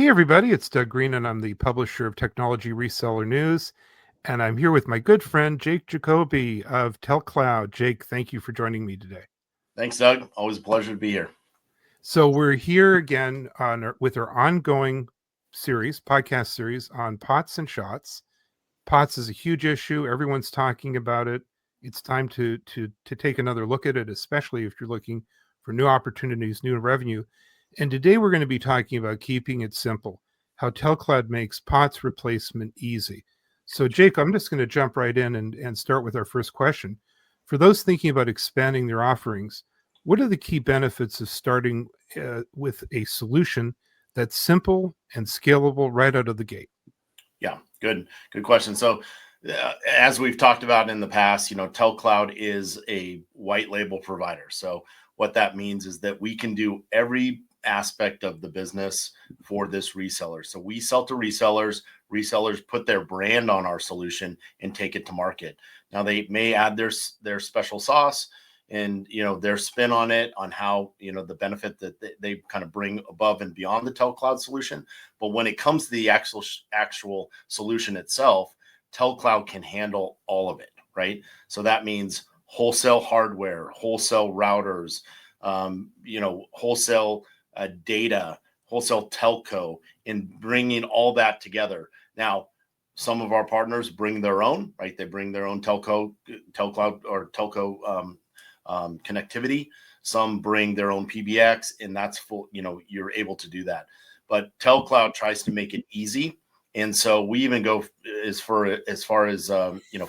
Hey, everybody, it's Doug Green, and I'm the publisher of Technology Reseller News. And I'm here with my good friend, Jake Jacoby of TELCLOUD. Jake, thank you for joining me today. Thanks, Doug. Always a pleasure to be here. So we're here again with our ongoing podcast series on POTS and shots. POTS is a huge issue. Everyone's talking about it. It's time to take another look at it, especially if you're looking for new opportunities, new revenue. And today we're going to be talking about keeping it simple, how TELCLOUD makes POTS replacement easy. So Jake, I'm just going to jump right in and start with our first question. For those thinking about expanding their offerings, what are the key benefits of starting with a solution that's simple and scalable right out of the gate? Yeah, good question. So as we've talked about in the past, TELCLOUD is a white label provider. So what that means is that we can do every aspect of the business for this reseller. So we sell to resellers. Resellers put their brand on our solution and take it to market. Now they may add their special sauce and their spin on it, on how the benefit that they kind of bring above and beyond the TELCLOUD solution. But when it comes to the actual solution itself, TELCLOUD can handle all of it, right? So that means wholesale hardware, wholesale routers, wholesale data, wholesale telco, and bringing all that together. Now, some of our partners bring their own, right? They bring their own TELCLOUD or telco connectivity. Some bring their own PBX, and that's full. You're able to do that. But TELCLOUD tries to make it easy, and so we even go as far as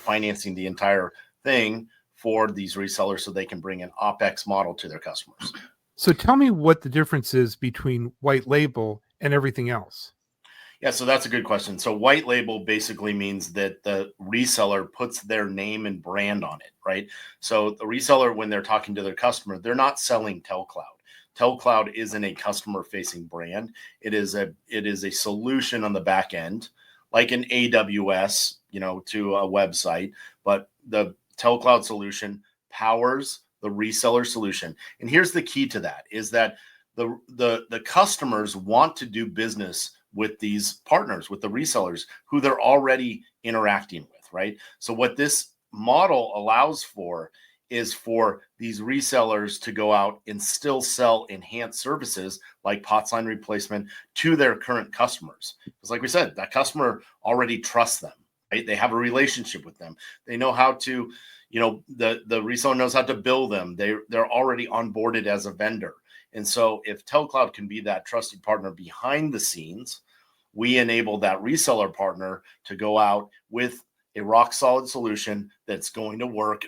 financing the entire thing for these resellers, so they can bring an OpEx model to their customers. So tell me what the difference is between white label and everything else. Yeah, so that's a good question. So white label basically means that the reseller puts their name and brand on it, right? So the reseller, when they're talking to their customer, they're not selling TELCLOUD. TELCLOUD isn't a customer-facing brand. It is a solution on the back end, like an AWS, to a website. But the TELCLOUD solution powers the reseller solution. And here's the key to that: is that the customers want to do business with these partners, with the resellers who they're already interacting with, right? So what this model allows for is for these resellers to go out and still sell enhanced services like POTS line replacement to their current customers. Because like we said, that customer already trusts them, right? They have a relationship with them. They know how to, the reseller knows how to bill them. They're already onboarded as a vendor. And so if TELCLOUD can be that trusted partner behind the scenes, we enable that reseller partner to go out with a rock solid solution that's going to work,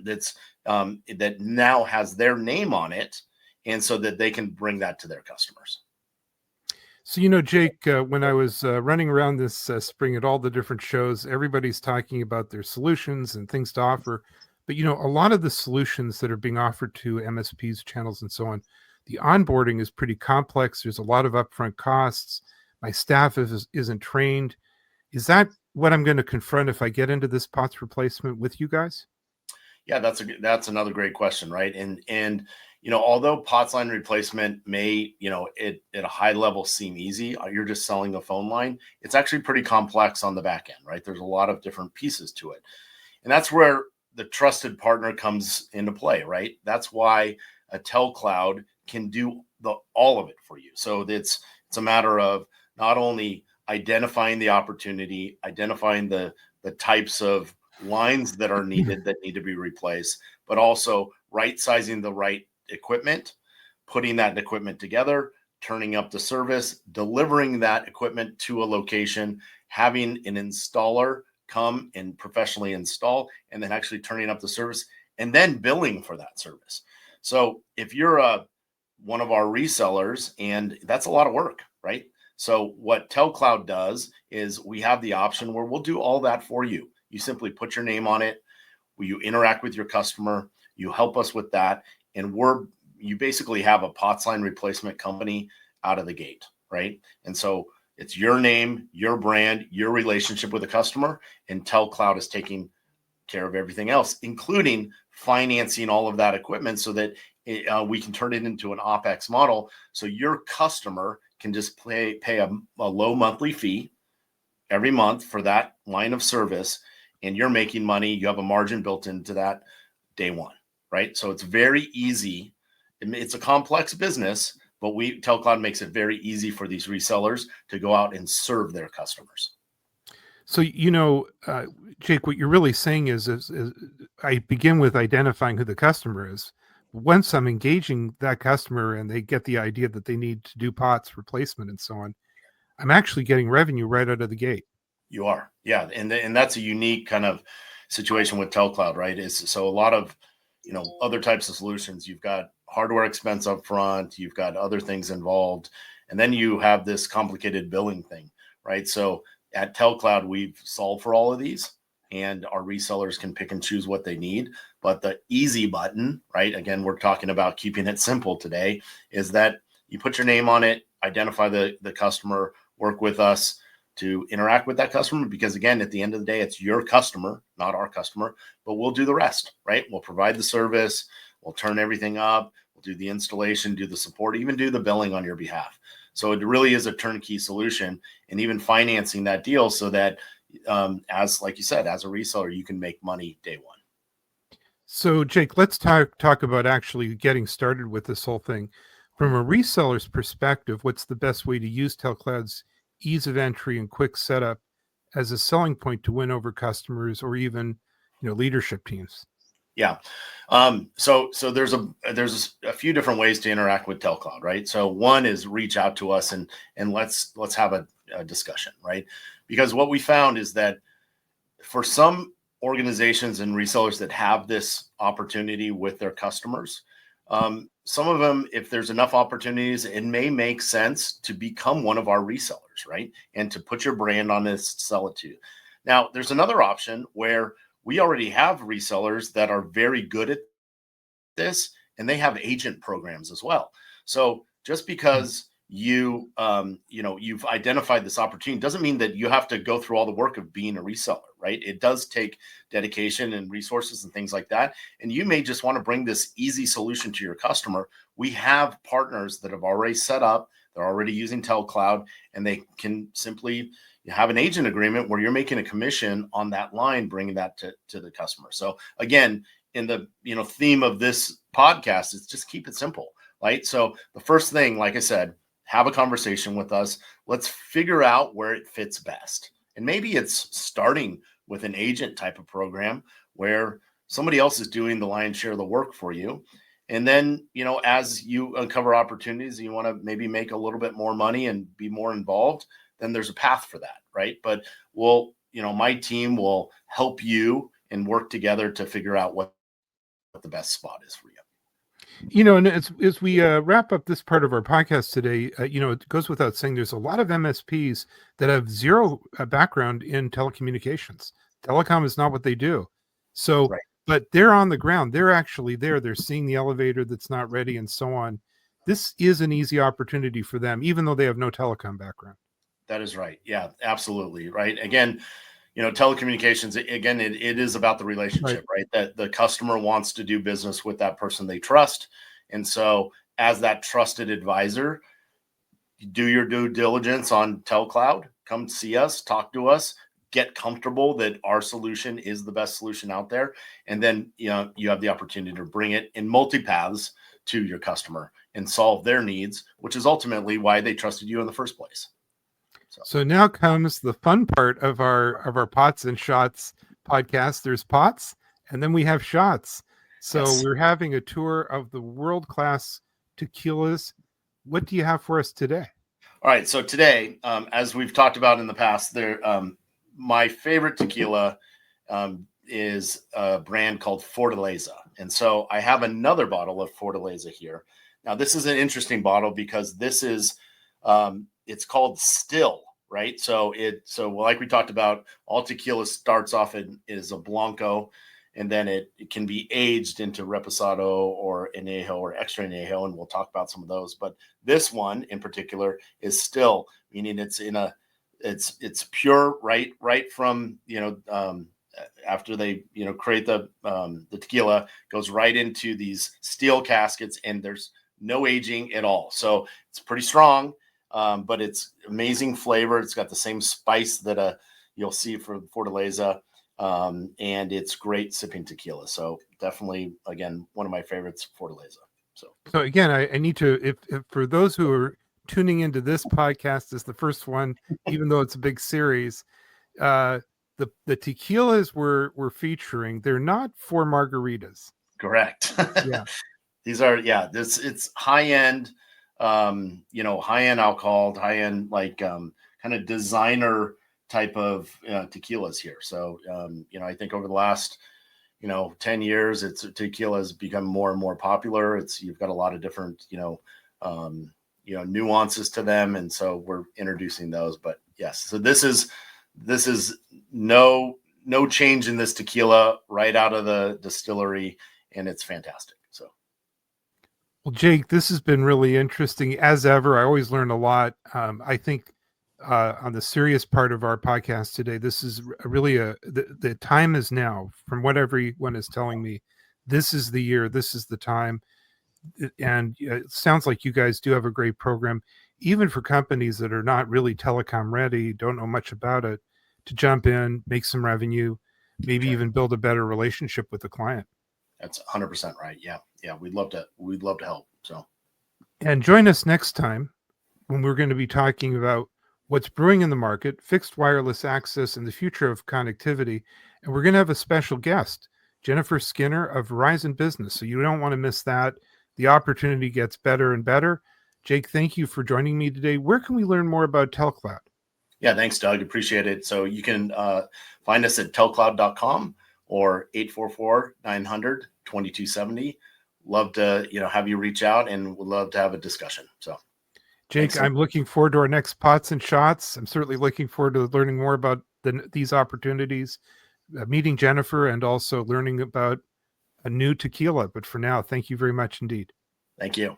that now has their name on it, and so that they can bring that to their customers. So, Jake, when I was running around this spring at all the different shows, everybody's talking about their solutions and things to offer. But, a lot of the solutions that are being offered to MSPs, channels, and so on, the onboarding is pretty complex. There's a lot of upfront costs. My staff isn't trained. Is that what I'm going to confront if I get into this POTS replacement with you guys? Yeah, that's another great question, right? And although POTS line replacement may, at a high level seem easy, you're just selling a phone line. It's actually pretty complex on the back end, right? There's a lot of different pieces to it, and that's where the trusted partner comes into play, right? That's why a TELCLOUD can do all of it for you. So it's a matter of not only identifying the opportunity, identifying the types of lines that are needed that need to be replaced, but also right-sizing the right equipment, putting that equipment together, turning up the service, delivering that equipment to a location, having an installer come and professionally install, and then actually turning up the service, and then billing for that service. So if you're one of our resellers, and that's a lot of work, right? So what TELCLOUD does is we have the option where we'll do all that for you. You simply put your name on it, you interact with your customer, you help us with that, and you basically have a POTS line replacement company out of the gate, right? And so it's your name, your brand, your relationship with the customer, and TELCLOUD is taking care of everything else, including financing all of that equipment so that we can turn it into an OpEx model. So your customer can just pay a low monthly fee every month for that line of service, and you're making money. You have a margin built into that day one, right? So it's very easy. It's a complex business, but TELCLOUD makes it very easy for these resellers to go out and serve their customers. So, Jake, what you're really saying is I begin with identifying who the customer is. Once I'm engaging that customer and they get the idea that they need to do POTS replacement and so on, I'm actually getting revenue right out of the gate. You are. Yeah. And that's a unique kind of situation with TELCLOUD, right? So a lot of, other types of solutions, you've got hardware expense up front, you've got other things involved, and then you have this complicated billing thing, right? So at TELCLOUD, we've solved for all of these, and our resellers can pick and choose what they need. But the easy button, right? Again, we're talking about keeping it simple today, is that you put your name on it, identify the customer, work with us to interact with that customer, because again, at the end of the day, it's your customer, not our customer, but we'll do the rest, right? We'll provide the service, we'll turn everything up, we'll do the installation, do the support, even do the billing on your behalf. So it really is a turnkey solution, and even financing that deal so that, like you said, as a reseller, you can make money day one. So, Jake, let's talk about actually getting started with this whole thing. From a reseller's perspective, what's the best way to use TELCLOUD's ease of entry and quick setup as a selling point to win over customers or even, leadership teams? Yeah. So there's a few different ways to interact with TELCLOUD, right? So one is reach out to us and let's have a discussion, right? Because what we found is that for some organizations and resellers that have this opportunity with their customers, some of them, if there's enough opportunities, it may make sense to become one of our resellers, right? And to put your brand on this, sell it to you. Now, there's another option where we already have resellers that are very good at this, and they have agent programs as well. So just because you've identified this opportunity doesn't mean that you have to go through all the work of being a reseller, right? It does take dedication and resources and things like that. And you may just want to bring this easy solution to your customer. We have partners that have already set up, they're already using TELCLOUD, and they can simply have an agent agreement where you're making a commission on that line, bringing that to the customer. So again, in the theme of this podcast, is just keep it simple, right? So the first thing, like I said, have a conversation with us. Let's figure out where it fits best. And maybe it's starting with an agent type of program where somebody else is doing the lion's share of the work for you. And then, as you uncover opportunities and you want to maybe make a little bit more money and be more involved, then there's a path for that, right? But my team will help you and work together to figure out what the best spot is for you. And as we wrap up this part of our podcast today, it goes without saying there's a lot of MSPs that have zero background in telecommunications. Telecom is not what they do. So, right. But they're on the ground. They're actually there. They're seeing the elevator that's not ready and so on. This is an easy opportunity for them, even though they have no telecom background. That is right. Yeah, absolutely. Right. Again, telecommunications, again, it is about the relationship, right? That the customer wants to do business with that person they trust. And so as that trusted advisor, do your due diligence on TELCLOUD, come see us, talk to us, get comfortable that our solution is the best solution out there. And then, you have the opportunity to bring it in multi-paths to your customer and solve their needs, which is ultimately why they trusted you in the first place. So now comes the fun part of our Pots and Shots podcast. There's pots and then we have shots. So yes. We're having a tour of the world-class tequilas. What do you have for us today? All right. So today, as we've talked about in the past, my favorite tequila is a brand called Fortaleza. And so I have another bottle of Fortaleza here. Now, this is an interesting bottle because this is it's called still, right? So like we talked about, all tequila starts off is a Blanco, and then it can be aged into Reposado or Añejo or Extra Añejo, and we'll talk about some of those. But this one in particular is still, meaning it's pure, right from after they create the tequila, goes right into these steel caskets, and there's no aging at all. So it's pretty strong, but it's amazing flavor. It's got the same spice that you'll see for Fortaleza, and it's great sipping tequila. So definitely, again, one of my favorites, Fortaleza. So again, I need to, if for those who are tuning into this podcast as the first one, even though it's a big series, the tequilas we're featuring, they're not for margaritas. Correct. Yeah. These are, it's high end, high end alcohol, high end, like kind of designer type of tequilas here. So, I think over the last 10 years, tequila has become more and more popular. You've got a lot of different, nuances to them. And so we're introducing those, but yes, so this is no change in this tequila right out of the distillery, and it's fantastic. So. Well, Jake, this has been really interesting as ever. I always learn a lot. I think on the serious part of our podcast today, this is really the time is now. From what everyone is telling me, this is the year, this is the time, and it sounds like you guys do have a great program, even for companies that are not really telecom ready, don't know much about it, to jump in, make some revenue, maybe even build a better relationship with the client. That's 100% right. Yeah, we'd love to help. So, and join us next time when we're going to be talking about what's brewing in the market, fixed wireless access, and the future of connectivity. And we're going to have a special guest, Jennifer Skinner of Verizon Business. So you don't want to miss that. The opportunity gets better and better. Jake, thank you for joining me today. Where can we learn more about TELCLOUD? Yeah, thanks, Doug. Appreciate it. So you can find us at telcloud.com or 844-900-2270. Love to have you reach out, and would love to have a discussion. So. Jake, I'm looking forward to our next Pots and Shots. I'm certainly looking forward to learning more about these opportunities, meeting Jennifer, and also learning about a new tequila. But for now, thank you very much indeed. Thank you.